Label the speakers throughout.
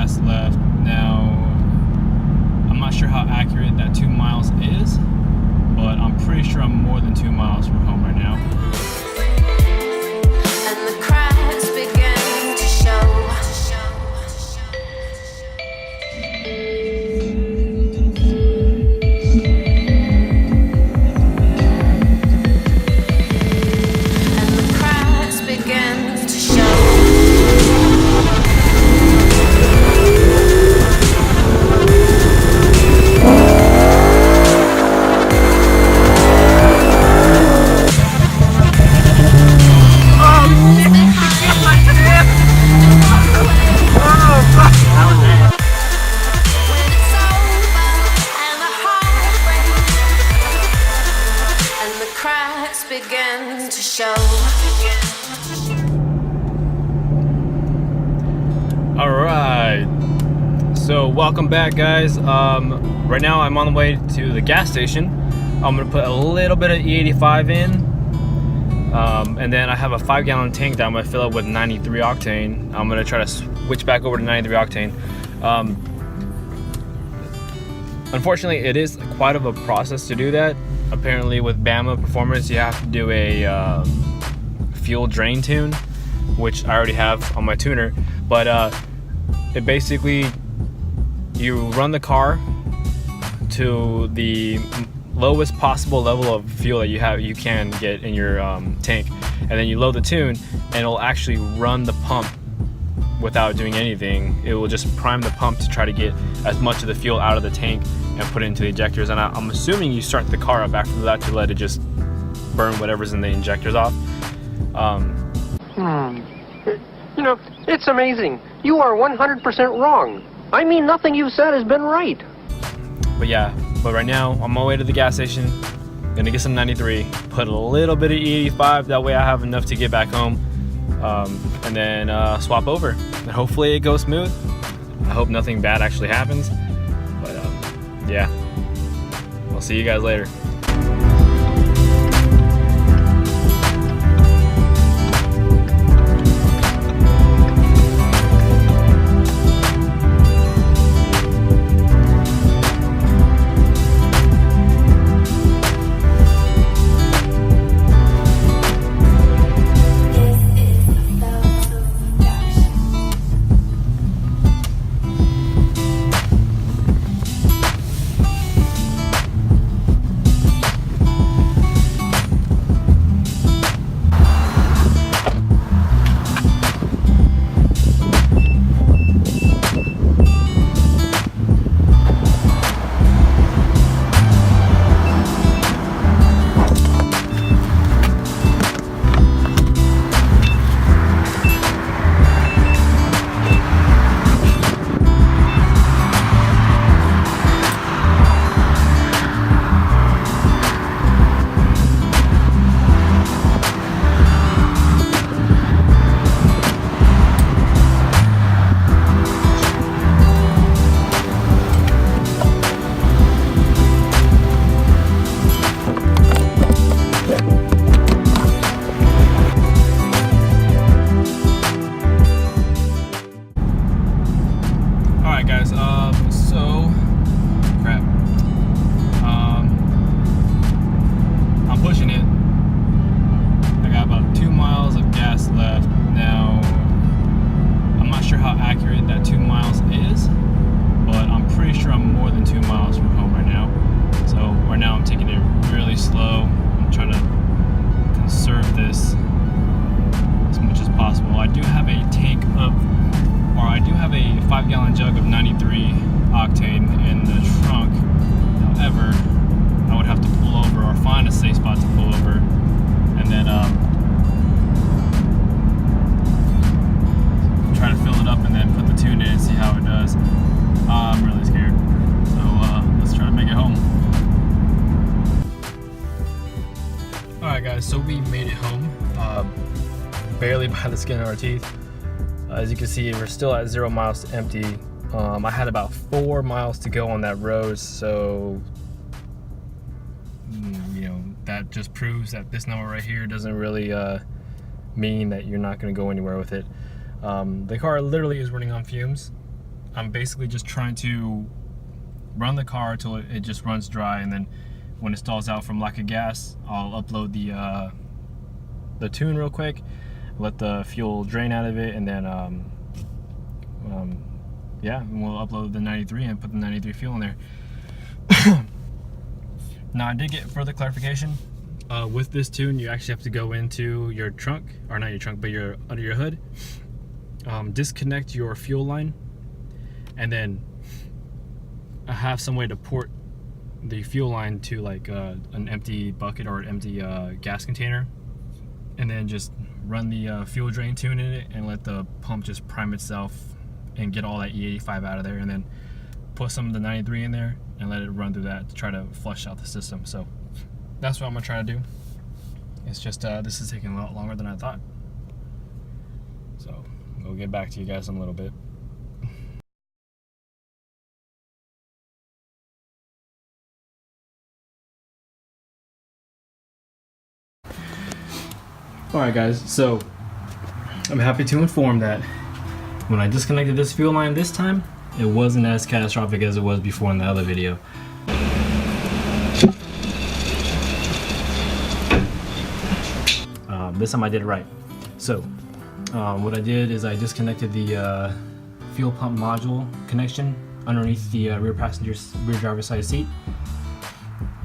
Speaker 1: gas left. Now, I'm not sure how accurate that 2 miles is, but I'm pretty sure I'm more than 2 miles from home right now.
Speaker 2: And the cracks begin to show. Begin to show.
Speaker 1: All right, so welcome back, guys. Right now I'm on the way to the gas station. I'm gonna put a little bit of E85 in, and then I have a 5-gallon tank that I'm gonna fill up with 93 octane. I'm gonna try to switch back over to 93 octane. Unfortunately, it is quite of a process to do that. Apparently with Bama Performance, you have to do a fuel drain tune, which I already have on my tuner. But it basically, you run the car to the lowest possible level of fuel that you can get in your tank, and then you load the tune, and it'll actually run the pump without doing anything. It will just prime the pump to try to get as much of the fuel out of the tank and put it into the injectors. And I'm assuming you start the car up after that to let it just burn whatever's in the injectors off.
Speaker 3: You know, it's amazing. You are 100% wrong. I mean, nothing you've said has been right.
Speaker 1: But right now, on my way to the gas station, gonna get some 93, put a little bit of E85, that way I have enough to get back home, and then swap over. And hopefully it goes smooth. I hope nothing bad actually happens. But yeah, I'll see you guys later. So we made it home, barely by the skin of our teeth. As you can see, we're still at 0 miles to empty. I had about 4 miles to go on that road, so you know, that just proves that this number right here doesn't really mean that you're not going to go anywhere with it. The car literally is running on fumes. I'm basically just trying to run the car till it just runs dry, and then when it stalls out from lack of gas, I'll upload the tune real quick, let the fuel drain out of it, and then yeah, we'll upload the 93 and put the 93 fuel in there. Now I did get further clarification. With this tune, you actually have to go into your trunk, or not your trunk, but your under your hood, disconnect your fuel line, and then have some way to port the fuel line to like an empty bucket or an empty gas container, and then just run the fuel drain tune in it and let the pump just prime itself and get all that E85 out of there, and then put some of the 93 in there and let it run through that to try to flush out the system. So that's what I'm gonna try to do. It's just this is taking a lot longer than I thought, so we'll get back to you guys in a little bit. Alright guys, so I'm happy to inform that when I disconnected this fuel line this time, it wasn't as catastrophic as it was before in the other video. This time I did it right. So what I did is I disconnected the fuel pump module connection underneath the rear driver's side seat,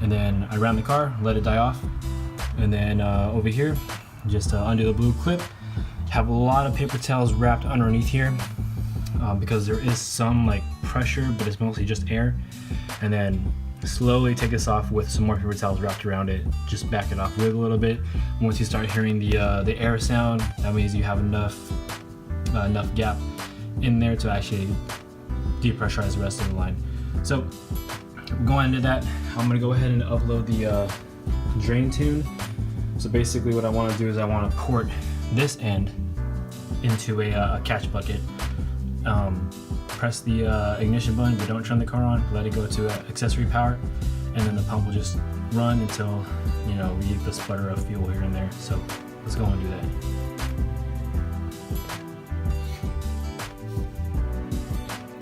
Speaker 1: and then I ran the car, let it die off, and then over here, just undo the blue clip. Have a lot of paper towels wrapped underneath here because there is some like pressure, but it's mostly just air. And then slowly take this off with some more paper towels wrapped around it. Just back it off, wiggle a little bit. Once you start hearing the air sound, that means you have enough gap in there to actually depressurize the rest of the line. So going into that, I'm gonna go ahead and upload the drain tune. So basically what I want to do is I want to port this end into a catch bucket. Press the ignition button, but don't turn the car on. Let it go to accessory power, and then the pump will just run until, you know, we get the sputter of fuel here and there. So let's go and do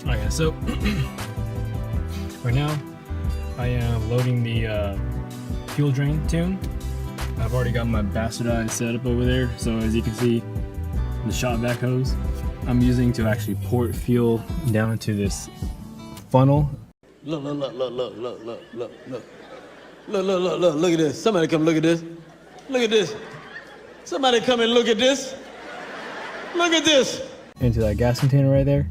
Speaker 1: that. Okay, so right now I am loading the fuel drain tune. I've already got my bastardized setup over there, so as you can see, the shot back hose I'm using to actually port fuel down into this funnel.
Speaker 4: Look at this. Somebody come look at this. Look at this. Somebody come and look at this. Look at this.
Speaker 1: Into that gas container right there.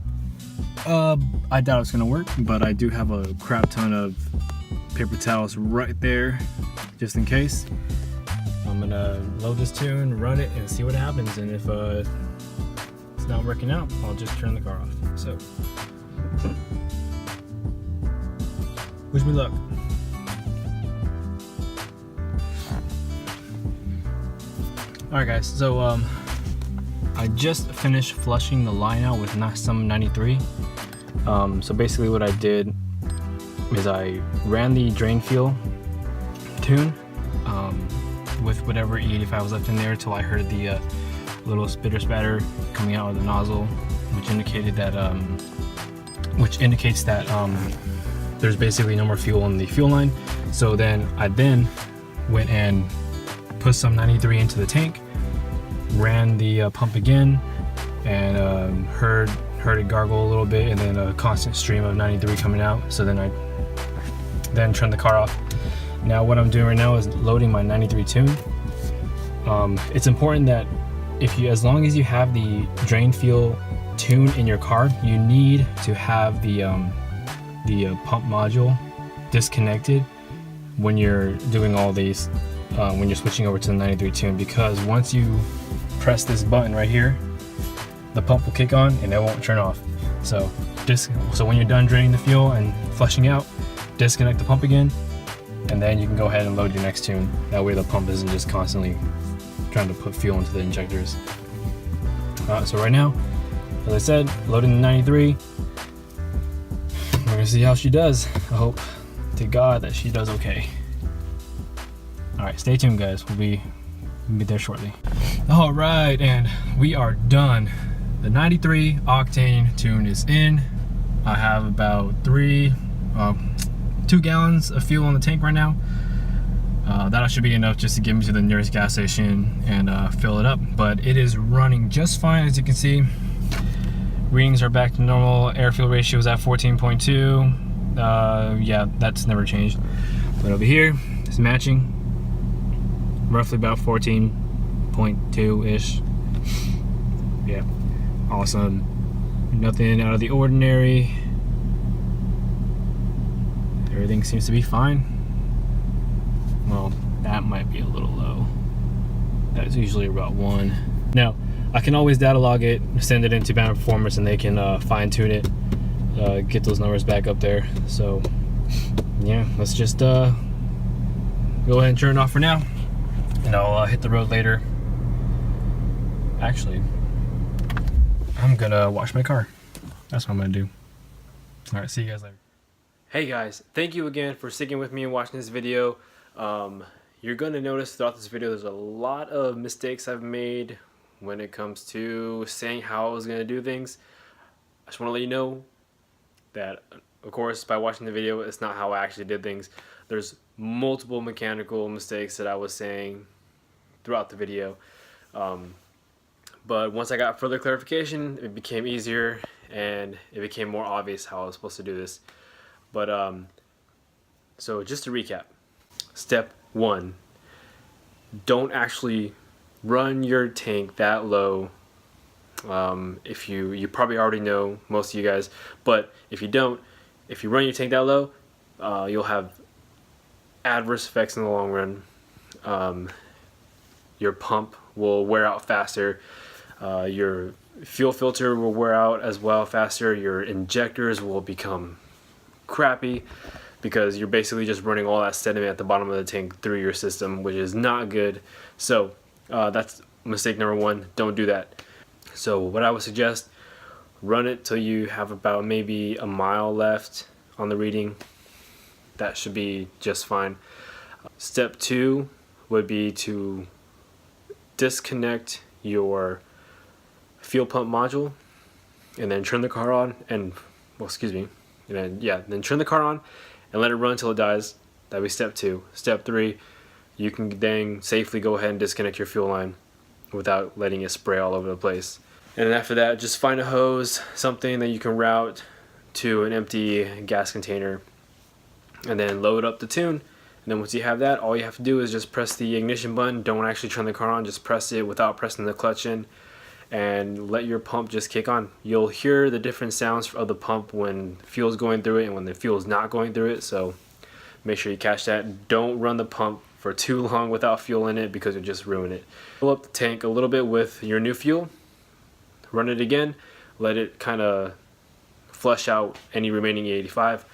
Speaker 1: I doubt it's gonna work, but I do have a crap ton of paper towels right there, just in case. I'm gonna load this tune, run it, and see what happens. And if it's not working out, I'll just turn the car off. So, wish me luck. Alright guys, so I just finished flushing the line out with some 93. So basically what I did is I ran the drain fuel tune with whatever E85 was left in there till I heard the little spitter spatter coming out of the nozzle, which indicated that there's basically no more fuel in the fuel line. So then I went and put some 93 into the tank, ran the pump again, and heard it gargle a little bit, and then a constant stream of 93 coming out. So then I turned the car off. Now what I'm doing right now is loading my 93 tune. It's important that as long as you have the drain fuel tune in your car, you need to have the pump module disconnected when you're doing all these, when you're switching over to the 93 tune, because once you press this button right here, the pump will kick on and it won't turn off. So when you're done draining the fuel and flushing out, disconnect the pump again, and then you can go ahead and load your next tune. That way the pump isn't just constantly trying to put fuel into the injectors. So right now, as I said, loading the 93. We're gonna see how she does. I hope to God that she does okay. All right, stay tuned guys, we'll be there shortly. All right, and we are done. The 93 octane tune is in. I have about 2 gallons of fuel in the tank right now. That should be enough just to get me to the nearest gas station and fill it up. But it is running just fine, as you can see. Readings are back to normal. Air-fuel ratio is at 14.2. Yeah, that's never changed. But over here, it's matching. Roughly about 14.2-ish. Yeah, awesome. Nothing out of the ordinary. Everything seems to be fine. Well, that might be a little low. That's usually about 1. Now, I can always data log it, send it into Banner Performance, and they can fine tune it, get those numbers back up there. So, yeah, let's just go ahead and turn it off for now, and I'll hit the road later. Actually, I'm gonna wash my car. That's what I'm gonna do. All right, see you guys later. Hey guys, thank you again for sticking with me and watching this video. You're going to notice throughout this video there's a lot of mistakes I've made when it comes to saying how I was going to do things. I just want to let you know that, of course, by watching the video, it's not how I actually did things. There's multiple mechanical mistakes that I was saying throughout the video. But once I got further clarification, it became easier and it became more obvious how I was supposed to do this. But so just to recap, step 1, don't actually run your tank that low. If you probably already know, most of you guys, but if you don't, if you run your tank that low, you'll have adverse effects in the long run. Your pump will wear out faster. Your fuel filter will wear out as well faster. Your injectors will become crappy because you're basically just running all that sediment at the bottom of the tank through your system, which is not good. So that's mistake number 1. Don't do that. So what I would suggest, run it till you have about maybe a mile left on the reading. That should be just fine. Step 2 would be to disconnect your fuel pump module and then turn the car on and, well, excuse me, and then turn the car on and let it run until it dies. That'd be step 2. Step 3, you can then safely go ahead and disconnect your fuel line without letting it spray all over the place. And then after that, just find a hose, something that you can route to an empty gas container, and then load up the tune. And then once you have that, all you have to do is just press the ignition button. Don't actually turn the car on, just press it without pressing the clutch in, and let your pump just kick on. You'll hear the different sounds of the pump when fuel's going through it and when the fuel's not going through it, so make sure you catch that. Don't run the pump for too long without fuel in it because you'll just ruin it. Fill up the tank a little bit with your new fuel, run it again, let it kind of flush out any remaining E85,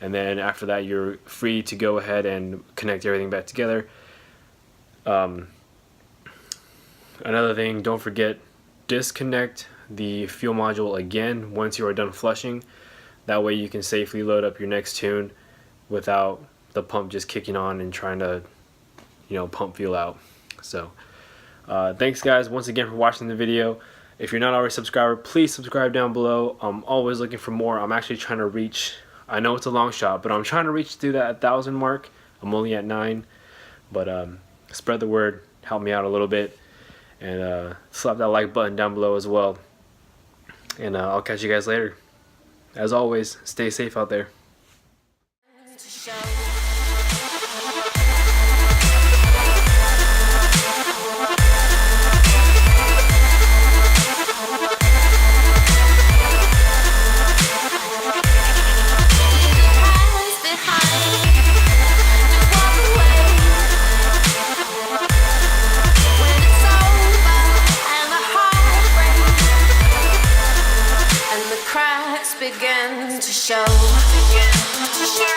Speaker 1: and then after that you're free to go ahead and connect everything back together. Another thing, don't forget, disconnect the fuel module again once you are done flushing. That way you can safely load up your next tune without the pump just kicking on and trying to, pump fuel out. So thanks guys once again for watching the video. If you're not already a subscriber, please subscribe down below. I'm always looking for more. I'm actually trying to reach, I know it's a long shot, but I'm trying to reach through that 1,000 mark. I'm only at 9, but spread the word, help me out a little bit. And slap that like button down below as well. And I'll catch you guys later. As always, stay safe out there.
Speaker 2: Begin to show. Begin to show.